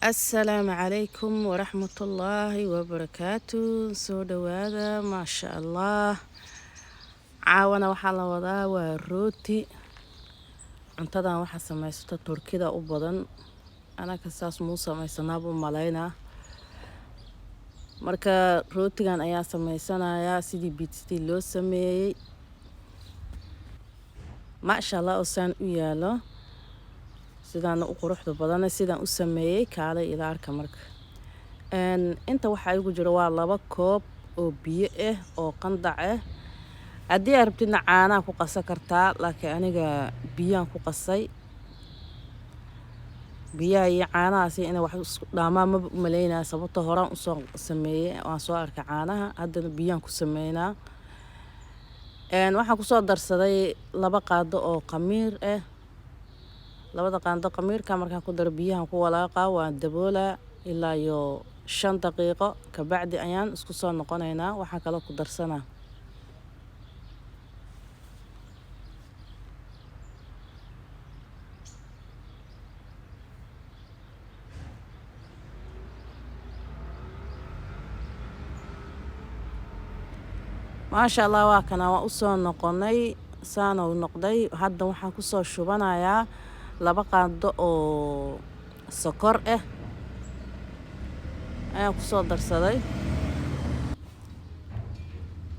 السلام عليكم ورحمة الله وبركاته. سو دوادا ما شاء الله. عاونا waxaa la wadaa waa rooti. Cuntadan waxaa samaysata Turkida u badan. Anaka saas muu samaysanaa buu malaynaa. Marka rootigan ayaa samaysanayaa sidii biitsidii loo sameeyay. Ma sha Allah oo saan u yaalo. Sidaan u quruxda badan sidaan u sameeyay kaale ila arka marka. Inta waxa igu jiro waa 2 koob oo biyo ah oo qandac ah. Haddii aad rabtidna caanaha ku qasan kartaa, laakiin aniga biyaan ku qasay. Biyaha iyo caanahaasi inay wax isku dhaamaan ma maleynaa sababtoo horaan u soo sameeyay waan soo arkay caanaha haddana biyaan ku sameynaa. Waxaan ku soo darsaday 2 qaado oo khamiir ah. 2 qaado khamiirka markaan ku daro biyahan ku walaaqaa waan daboolaa ilaa iyo 5 daqiiqo ka bacdi ayaan isku soo noqonaynaa. Waxaan kala ku darsanaa ما شاء الله واكنا وأسoo noqonay saan oo noqday hadda waxaan ku soo shubanayaa 2 qaado oo sokor ah ayaan ku soo darsaday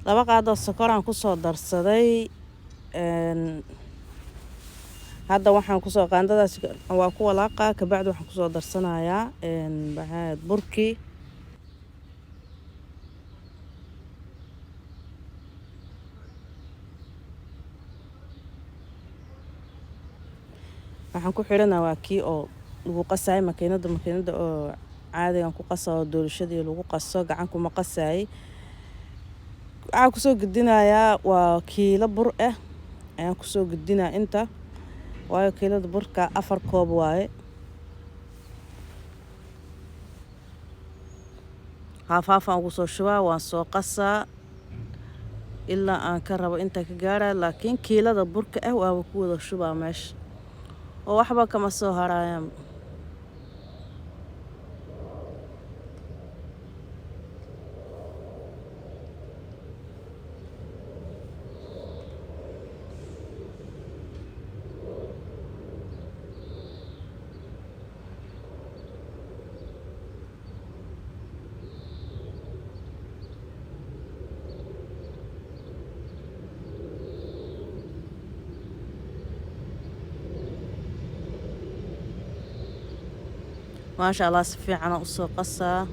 2 qaado sokor aan ku soo darsaday hadda waxaan ku soo qaandadaas waa ku walaaqaa ka bacdi waxaan ku soo darsanayaa burkii waxaan ku xiranaa waa kii oo lagu qasay makiinada oo caadigan ku qaso doolshadii lagu qaso gacan kuma qasay waxaan ku soo gudinayaa waa kiilo bur ah ayaan ku soo gudinaa inta waayo kiilada burka 4 koob waaye haafaan ugu soo shubaa waan soo qasaa ilaa aan ka rabo inta ka gaaraa laakiin kiilada burka ah waa ku wada shubaa meesha oo waxba kama soo harayaan ما شاء الله سفي عنا أسو قصة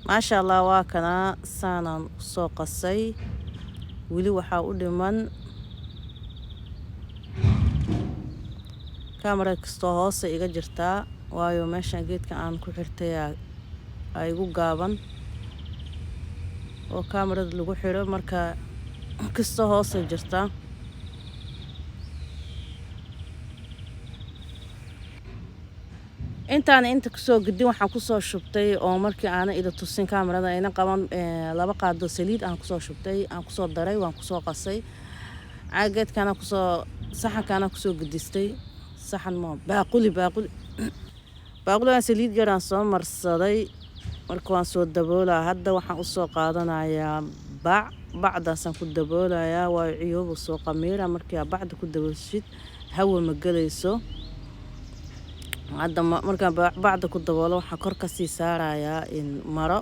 ما شاء الله واكنا سانا أسو قصي wili waxaa u dhiman kaamara kastoo hoose iga jirtaa waayo meeshan geedka aan ku xirtay ay igu gaaban oo kaamarada lagu xiro marka kastoo hoose jirtaa inta ku soo gudin waxaan ku soo shubtay oo markii aan ida tusin kaamarada ayna qaban 2 qaado saliid aan ku soo shubtay aan ku soo daray waan ku soo qasay caageedkana ku soo saxankana ku soo gudistay saxan ma baaquli aan saliid yaraan soo marsaday marka waan soo daboolaa hadda waxaan u soo qaadanayaa bacdaasaan ku daboolayaa waa ciyoobo soo qamiira markii aad bacda ku daboolshid hawo ma galayso hadda markaan bacda ku daboolo waxaan kor ka sii saarayaa in maro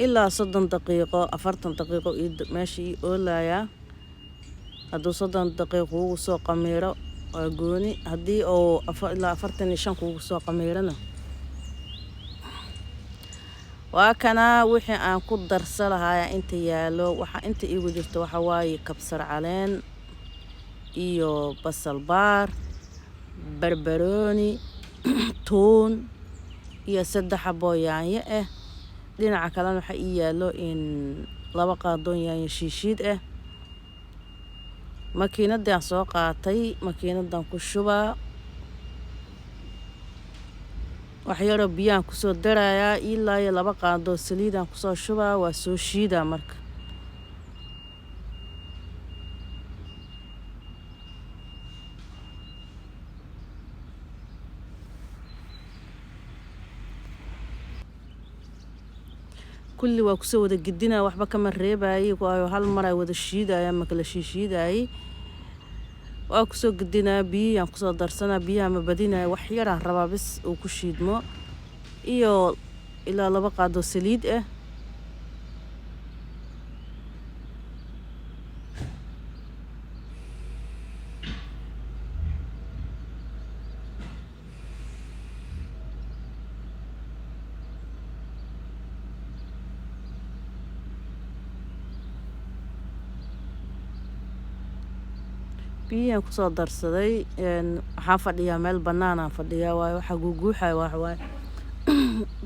ilaa 30 daqiiqo 40 daqiiqo meeshii oolayaa hadduu 30 daqiiqo ugu soo qamiiro waa gooni haddii oo ilaa 45 ugu soo qamiirana waa kana wixii aan ku darsalahay inta yaalo waxa inta iigu jirto waxa waaye kabsar caleen iyo basal baar barbarooni tuun iyo 3 xabo yaanyo ah dhinaca kalena waxa ii yaalo in laba qaado yaanyo shiishiid ah. makiinadii aan soo qaatay makiinadan ku shubaa wax yar oo biyo aan ku soo darayaa ilaa iyo laba qaado saliid aan ku soo shubaa waa soo shiidaa marka kulli waa ku soo wada gidinaa waxba kama reebaayay waayo hal mar ay wada shiidayaan ma kala shiishiidayay waa ku soo gidinaa biyaan ku soo darsanaa biyaha ma badinaya wax yar aan rabaa bis uu ku shiidmo iyo ilaa laba qaado saliid ah biyaan ku soo darsaday waxaan fadhiyaa meel bannaan aan fadhiyaa waayo waxa guuguuxaya wax waay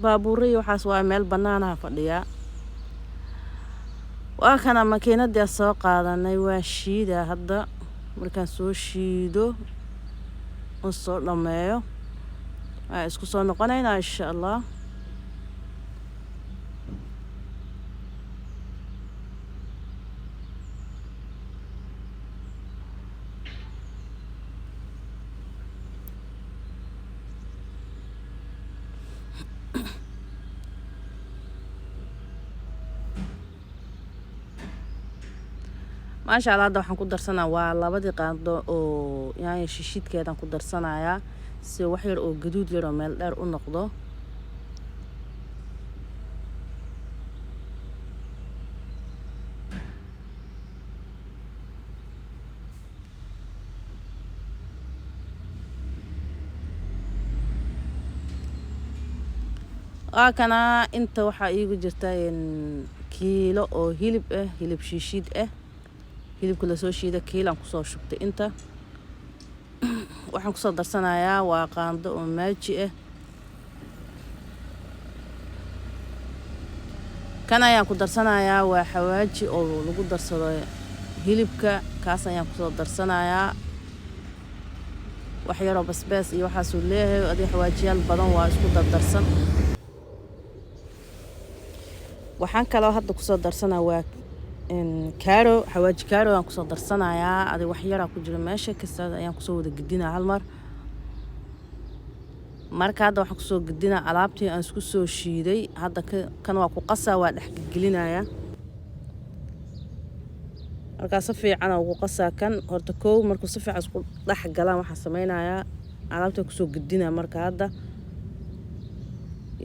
baabuuray waxaas waa meel bannaan aan fadhiyaa waa kana makiinadii soo qaadanay waa shiida hadda markaan soo shiido oo soo dhameeyo waa isku soo noqonaynaa insha Allah ما شاء الله هذا waxaan ku darsanaa waa labadii qaado oo yaanyo shiishidkeedan ku darsanayaa si wax yar oo gaduud yar oo meel dheer u noqdo kana inta waxa iigu jirta kiilo oo hilib shiishid hilibka la soo shiida kiilan ku soo shubtay inta waxaan ku soo darsanayaa waa qaando oo maaji kan ayaan ku darsanayaa waa xawaaji oo lagu darsado hilibka kaas ayaan ku soo darsanayaa wax yar oo basbaas iyo waxaas uu leeyahay adii xawaajiyaal badan waa isku darsan waxaan kale hadda ku soo darsanaa waa كارو حواج كارو aan ku soo darsanayaa adi wax yar ku jira meesha kasta ayaan ku soo wada gidinaa hal mar marka hadda waxaan ku soo gidinaa alaabtii aan isku soo shiiday hadda kan waa ku qasaa waa dhex gelinaya marka si fiican ugu qasaa kan horta koow markuu si fiican isku dhex galaan waxa sameeynaya alaabtii ku soo gidinaa marka hadda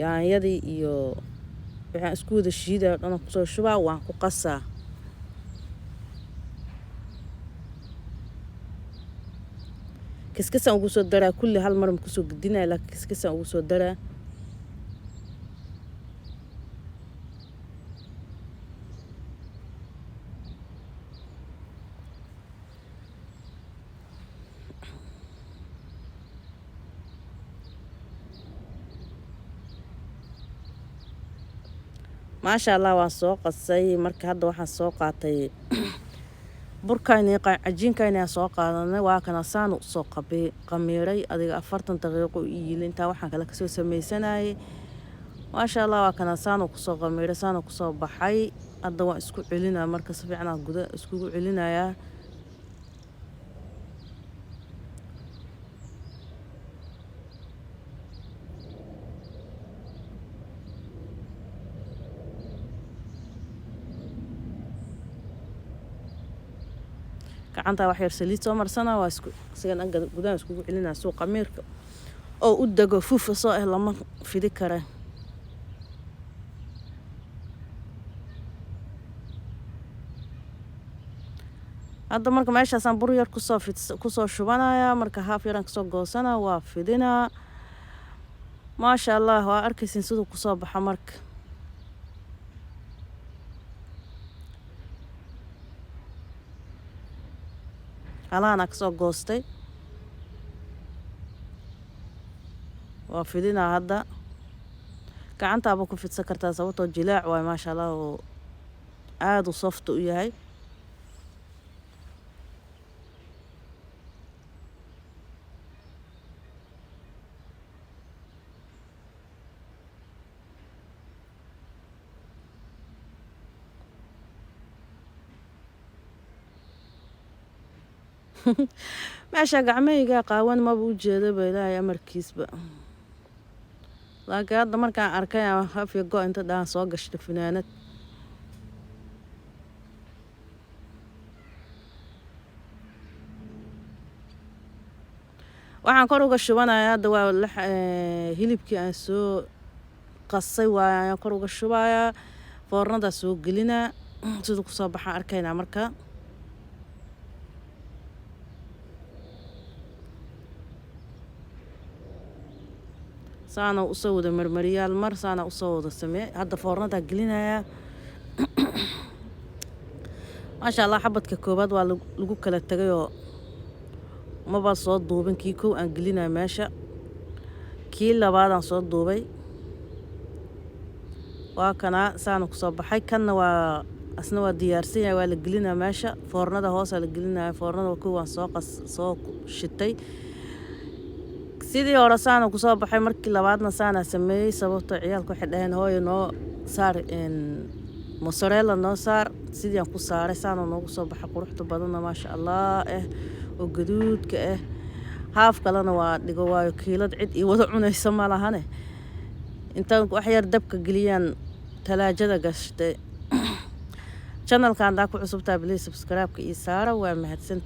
yaanyadii iyo waxaan isku wada shiiday dhan ku soo shubaa waan ku qasaa كسكسان ugu soo daraa kulli hal mar ma ku soo gidinaa la كسكسان ugu soo daraa ما شاء الله waan soo qasay marka hadda waxaan soo qaatay burkayni cajiinkayni soo qaadanay waa kana saan u soo qamiiray adiga 40 daqiiqo iyo inta waxaan kala ka soo sameeysanay ما شاء الله waa kana saan ku soo qamiiray saan ku soo baxay hadda waan isku celinaa marka si fiican guda isku celinaya gacanta wax yar saliid soo marsana waa isku sigan anga gudaha isku celinaa soo qamiirka oo u dago fuuf soo lama fidi kara hadda marka meeshaasaan bur yar ku soo shubanaya marka haaf yaran ka soo goosana waa fidina ما شاء الله waa arkaysin sidoo ku soo baxa marka alaana ka soo goostay waa fidina hadda gacanta ku fidsan kartaa sababtoo jilaac waa ma sha Allah aad u soft u yahay meesha gacmahayga qaawan maba u jeedaba ilaahay amarkiisba laakiin hadda markaan arkay haf iyo go inta dhaan soo gashta finaanad waxaan kor uga shubanayaa hadda waa hilibkii aan soo qasay waayaan kor uga shubayaa foornada soo gelinaa sidoo ku soo baxaan arkaynaa marka saana u soo wada marmariyaal mar saana u soo wada samee hadda foornada gelinayaa maasha Allah xabadka koobaad waa lagu kala tagay oo maba soo duubin kii kow aan gelinaa meesha kii labaad aan soo duubay waa kana saana ku soo baxay kanna waa asna waa diyaarsan yahay waa la gelinaa meesha foornada hoos la gelinaa foornada kow aan soo shitay sidii hore saana ku soo baxay markii labaadna saana sameeyay sababtoo ciyaalku waxay dhaheen hooyo noo saar mozzarella noo saar sidii aan ku saaray saana noogu soo baxay quruxda badanna maasha Allah oo gaduudka haaf kalena waa dhigo waayo kiilad cid iyo wada cunaysa ma lahane intaan wax yar dabka geliyaan talaajada gashtay channelkan daa ku cusubtaa please subscribe-ka iyo saara waa mahadsan